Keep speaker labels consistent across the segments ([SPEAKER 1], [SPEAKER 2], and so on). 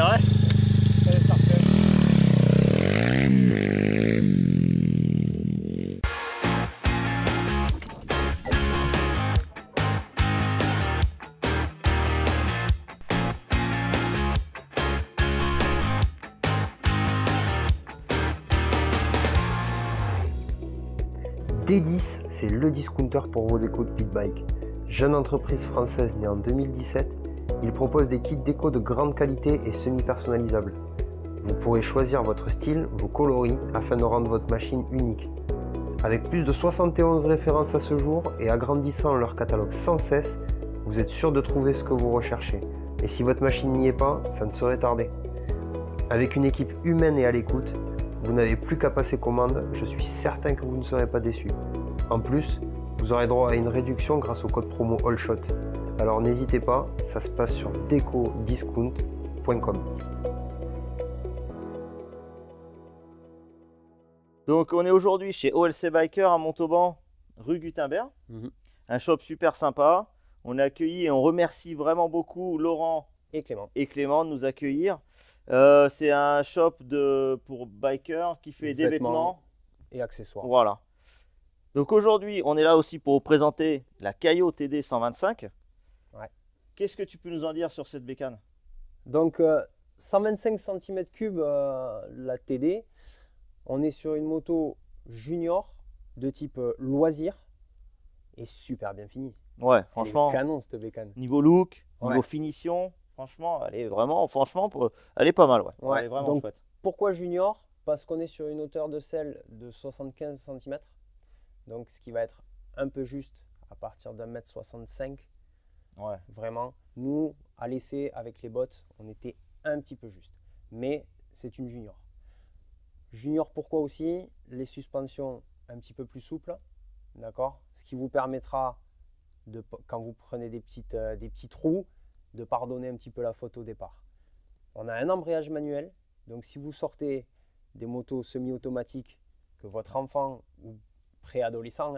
[SPEAKER 1] C'est vrai?
[SPEAKER 2] Allez, parfait.
[SPEAKER 3] D10, c'est le discounter pour vos décos de pit bike. Jeune entreprise française née en 2017, il propose des kits déco de grande qualité et semi-personnalisables. Vous pourrez choisir votre style, vos coloris, afin de rendre votre machine unique. Avec plus de 71 références à ce jour et agrandissant leur catalogue sans cesse, vous êtes sûr de trouver ce que vous recherchez. Et si votre machine n'y est pas, ça ne saurait tarder. Avec une équipe humaine et à l'écoute, vous n'avez plus qu'à passer commande, je suis certain que vous ne serez pas déçus. En plus, vous aurez droit à une réduction grâce au code promo ALLSHOT. Alors n'hésitez pas, ça se passe sur decodiscount.com.
[SPEAKER 4] Donc on est aujourd'hui chez OLC Biker à Montauban, rue Gutenberg. Un shop super sympa. On est accueillis et on remercie vraiment beaucoup Laurent
[SPEAKER 2] Et Clément.
[SPEAKER 4] et Clément de nous accueillir. C'est un shop pour bikers qui fait des vêtements
[SPEAKER 2] et accessoires.
[SPEAKER 4] Voilà. Donc aujourd'hui, on est là aussi pour vous présenter la Caio TD 125.
[SPEAKER 2] Ouais.
[SPEAKER 4] Qu'est-ce que tu peux nous en dire sur cette bécane?
[SPEAKER 2] Donc 125 cm3 la TD. On est sur une moto junior de type loisir et super bien finie.
[SPEAKER 4] Ouais, franchement,
[SPEAKER 2] Canon cette bécane.
[SPEAKER 4] niveau look,
[SPEAKER 2] Ouais.
[SPEAKER 4] niveau finition, franchement, elle est vraiment, elle est pas mal. Ouais.
[SPEAKER 2] Ouais,
[SPEAKER 4] Elle est vraiment
[SPEAKER 2] donc,
[SPEAKER 4] chouette.
[SPEAKER 2] Pourquoi junior? Parce qu'on est sur une hauteur de selle de 75 cm. Donc ce qui va être un peu juste à partir d'1,65 m.
[SPEAKER 4] Ouais.
[SPEAKER 2] Vraiment, nous, à l'essai, avec les bottes, on était un petit peu juste. Mais c'est une junior. Junior, pourquoi aussi? Les suspensions un petit peu plus souples, d'accord? Ce qui vous permettra, quand vous prenez des petits trous, de pardonner un petit peu la faute au départ. On a un embrayage manuel, donc si vous sortez des motos semi-automatiques, que votre enfant ou préadolescent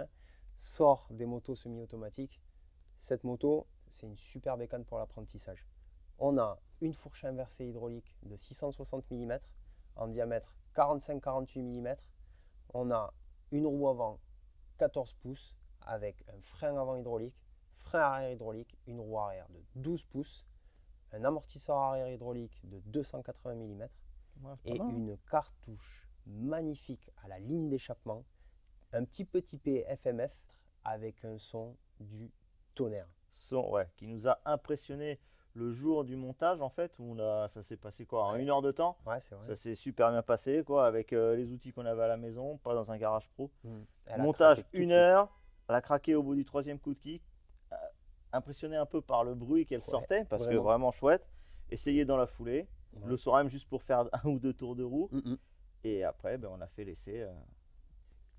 [SPEAKER 2] sort des motos semi-automatiques, cette moto, c'est une super bécane pour l'apprentissage. On a une fourche inversée hydraulique de 660 mm en diamètre 45-48 mm. On a une roue avant 14 pouces avec un frein avant hydraulique, frein arrière hydraulique, une roue arrière de 12 pouces, un amortisseur arrière hydraulique de 280 mm et une cartouche magnifique à la ligne d'échappement, un petit P FMF avec un son du tonnerre.
[SPEAKER 4] Ouais, qui nous a impressionné le jour du montage en fait, où ça s'est passé quoi, en 1 heure de temps.
[SPEAKER 2] Ouais, c'est vrai.
[SPEAKER 4] Ça s'est super bien passé quoi, avec les outils qu'on avait à la maison, pas dans un garage pro.
[SPEAKER 2] Elle a
[SPEAKER 4] Montage
[SPEAKER 2] craqué tout de
[SPEAKER 4] 1
[SPEAKER 2] suite.
[SPEAKER 4] heure, elle a craqué au bout du 3e coup de kick. Impressionné un peu par le bruit qu'elle sortait, parce que vraiment chouette. Essayé dans la foulée, le soir même juste pour faire 1 ou 2 tours de roue. Et après, on a fait l'essai.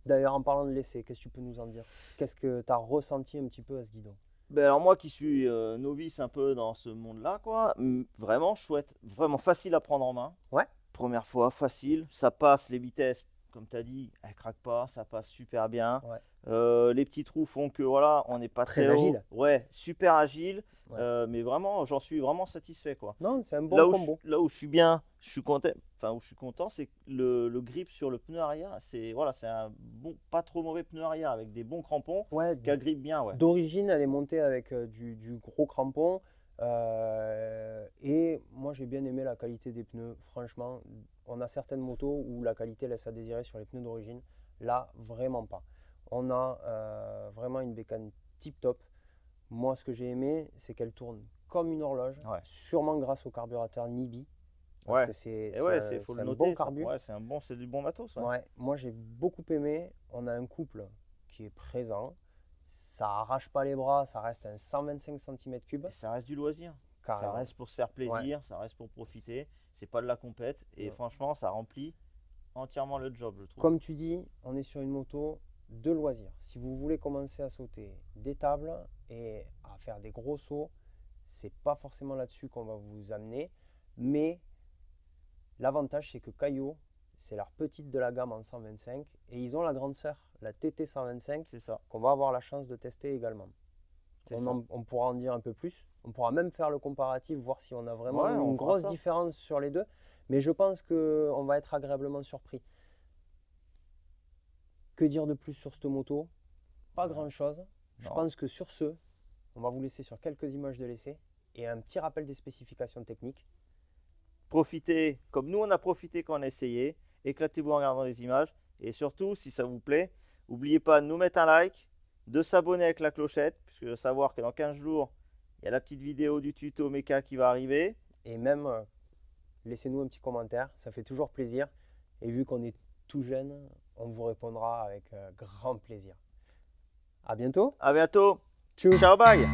[SPEAKER 2] D'ailleurs, en parlant de l'essai, qu'est-ce que tu peux nous en dire? Qu'est-ce que tu as ressenti un petit peu à ce guidon?
[SPEAKER 4] Alors moi qui suis novice un peu dans ce monde-là, quoi, vraiment chouette, vraiment facile à prendre en main.
[SPEAKER 2] Ouais.
[SPEAKER 4] Première fois, facile, ça passe les vitesses, comme tu as dit, elle craque pas, ça passe super bien.
[SPEAKER 2] Ouais.
[SPEAKER 4] Les petits trous font que voilà, on n'est pas très
[SPEAKER 2] agile.
[SPEAKER 4] haut. Ouais, super agile,
[SPEAKER 2] Ouais.
[SPEAKER 4] mais vraiment, j'en suis vraiment satisfait, quoi.
[SPEAKER 2] Non, c'est un bon
[SPEAKER 4] Là où
[SPEAKER 2] combo.
[SPEAKER 4] là où je suis bien, je suis content, c'est que le grip sur le pneu arrière, c'est un bon, pas trop mauvais pneu arrière avec des bons crampons
[SPEAKER 2] Ouais,
[SPEAKER 4] qui agrippent bien, ouais.
[SPEAKER 2] d'origine, elle est montée avec du gros crampon. Et moi, j'ai bien aimé la qualité des pneus. Franchement, on a certaines motos où la qualité laisse à désirer sur les pneus d'origine. Là, vraiment pas. On a vraiment une bécane tip top. Moi, ce que j'ai aimé, c'est qu'elle tourne comme une horloge, sûrement grâce au carburateur Nibi. Parce que c'est
[SPEAKER 4] faut le
[SPEAKER 2] un
[SPEAKER 4] noter,
[SPEAKER 2] bon
[SPEAKER 4] ça.
[SPEAKER 2] carbu.
[SPEAKER 4] Ouais, c'est du bon matos. Ouais.
[SPEAKER 2] Ouais, moi, j'ai beaucoup aimé. On a un couple qui est présent. Ça arrache pas les bras, ça reste un 125 cm3.
[SPEAKER 4] Et ça reste du loisir.
[SPEAKER 2] Carrément.
[SPEAKER 4] Ça reste pour se faire plaisir, ça reste pour profiter. C'est pas de la compète. Et franchement, ça remplit entièrement le job, je trouve.
[SPEAKER 2] Comme tu dis, on est sur une moto de loisir. Si vous voulez commencer à sauter des tables et à faire des gros sauts, c'est pas forcément là-dessus qu'on va vous amener. Mais l'avantage, c'est que Caio, c'est leur petite de la gamme en 125 et ils ont la grande sœur, la TT 125,
[SPEAKER 4] C'est ça.
[SPEAKER 2] qu'on va avoir la chance de tester également. On pourra en dire un peu plus. On pourra même faire le comparatif, voir si on a vraiment une grosse différence sur les deux. Mais je pense qu'on va être agréablement surpris. Que dire de plus sur cette moto? Pas grand-chose. Je pense que sur ce, on va vous laisser sur quelques images de l'essai et un petit rappel des spécifications techniques.
[SPEAKER 4] Profitez, comme nous on a profité quand on a essayé, éclatez-vous en regardant les images et surtout, si ça vous plaît, n'oubliez pas de nous mettre un like, de s'abonner avec la clochette, puisque de savoir que dans 15 jours, il y a la petite vidéo du tuto méca qui va arriver.
[SPEAKER 2] Et même, laissez-nous un petit commentaire, ça fait toujours plaisir. Et vu qu'on est tout jeune, on vous répondra avec grand plaisir. À bientôt.
[SPEAKER 4] À bientôt.
[SPEAKER 2] Tchuss.
[SPEAKER 4] Ciao, bye.